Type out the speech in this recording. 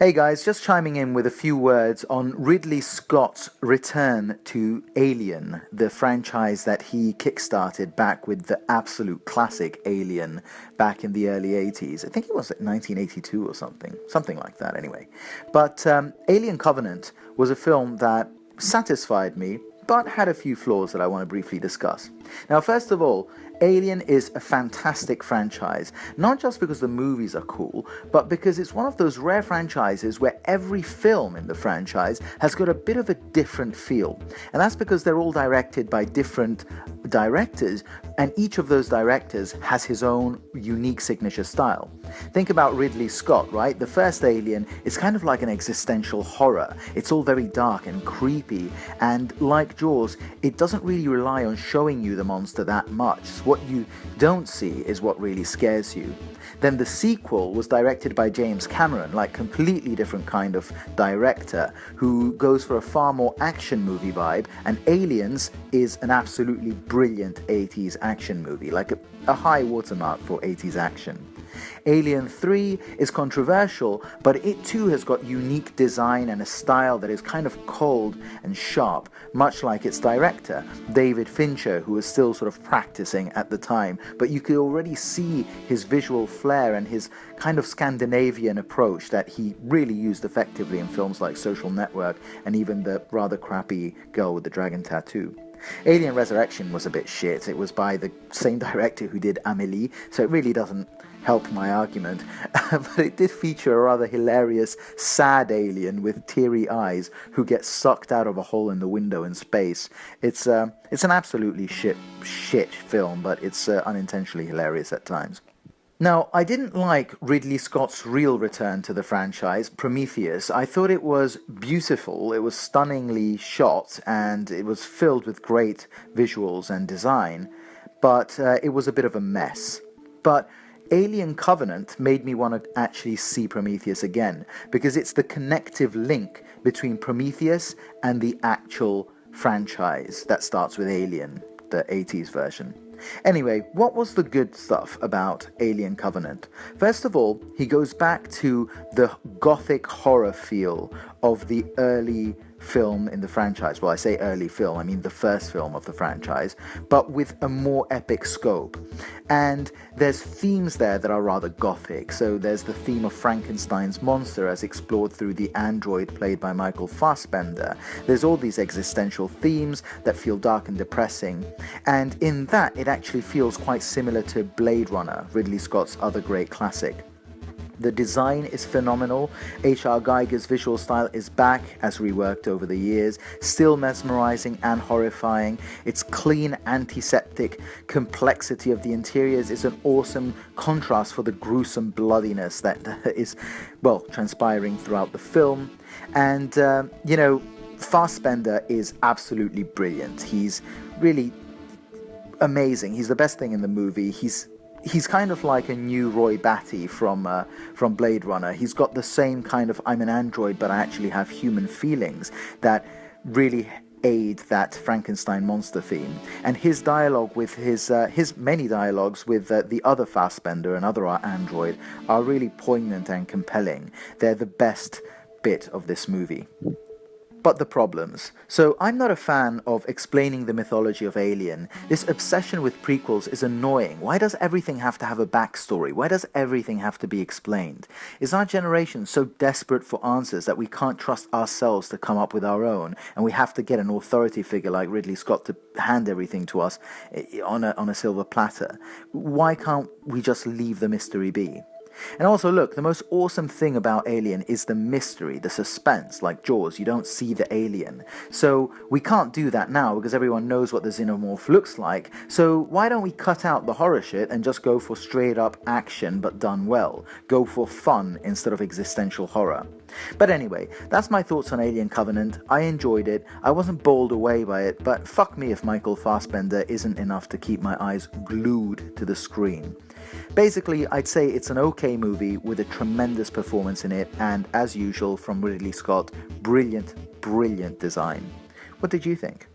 Hey guys, just chiming in with a few words on Ridley Scott's return to Alien, the franchise that he kickstarted back with the absolute classic Alien back in the early 80s. I think it was 1982 or something like that anyway. But Alien Covenant was a film that satisfied me, but had a few flaws that I want to briefly discuss. Now, first of all, Alien is a fantastic franchise, not just because the movies are cool, but because it's one of those rare franchises where every film in the franchise has got a bit of a different feel. And that's because they're all directed by different directors, and each of those directors has his own unique signature style. Think about Ridley Scott, right? The first Alien is kind of like an existential horror. It's all very dark and creepy, and like Jaws, it doesn't really rely on showing you the monster that much. What you don't see is what really scares you. Then the sequel was directed by James Cameron, like completely different kind of director who goes for a far more action movie vibe, and Aliens is an absolutely brilliant 80s action movie, like a high watermark for 80s action. Alien 3 is controversial, but it too has got unique design and a style that is kind of cold and sharp, much like its director, David Fincher, who was still sort of practicing at the time, but you could already see his visual flair and his kind of Scandinavian approach that he really used effectively in films like Social Network and even the rather crappy Girl with the Dragon Tattoo. Alien Resurrection was a bit shit. It was by the same director who did Amélie, so it really doesn't help my argument, but it did feature a rather hilarious, sad alien with teary eyes who gets sucked out of a hole in the window in space. It's an absolutely shit film, but it's unintentionally hilarious at times. Now, I didn't like Ridley Scott's real return to the franchise, Prometheus. I thought it was beautiful, it was stunningly shot, and it was filled with great visuals and design, but it was a bit of a mess. But Alien Covenant made me want to actually see Prometheus again, because it's the connective link between Prometheus and the actual franchise that starts with Alien, the 80s version. Anyway, what was the good stuff about Alien Covenant? First of all, he goes back to the gothic horror feel of the early film in the franchise. Well, I say early film, I mean the first film of the franchise, but with a more epic scope. And there's themes there that are rather gothic. So there's the theme of Frankenstein's monster as explored through the android played by Michael Fassbender. There's all these existential themes that feel dark and depressing. And in that, it actually feels quite similar to Blade Runner, Ridley Scott's other great classic. The design is phenomenal. H.R. Giger's visual style is back, as reworked over the years, still mesmerizing and horrifying. Its clean, antiseptic complexity of the interiors is an awesome contrast for the gruesome bloodiness that is, well, transpiring throughout the film. And, Fassbender is absolutely brilliant. He's really amazing. He's the best thing in the movie. He's kind of like a new Roy Batty from Blade Runner. He's got the same kind of I'm an android but I actually have human feelings that really aid that Frankenstein monster theme. And his dialogue with his many dialogues with the other Fassbender and other android are really poignant and compelling. They're the best bit of this movie. But the problems. So I'm not a fan of explaining the mythology of Alien. This obsession with prequels is annoying. Why does everything have to have a backstory? Why does everything have to be explained? Is our generation so desperate for answers that we can't trust ourselves to come up with our own, and we have to get an authority figure like Ridley Scott to hand everything to us on a silver platter? Why can't we just leave the mystery be? And also, look, the most awesome thing about Alien is the mystery, the suspense. Like Jaws, you don't see the alien. So we can't do that now because everyone knows what the xenomorph looks like. So why don't we cut out the horror shit and just go for straight up action but done well? Go for fun instead of existential horror. But anyway, that's my thoughts on Alien Covenant. I enjoyed it. I wasn't bowled away by it, but fuck me if Michael Fassbender isn't enough to keep my eyes glued to the screen. Basically, I'd say it's an okay movie with a tremendous performance in it, and as usual from Ridley Scott, brilliant design. What did you think?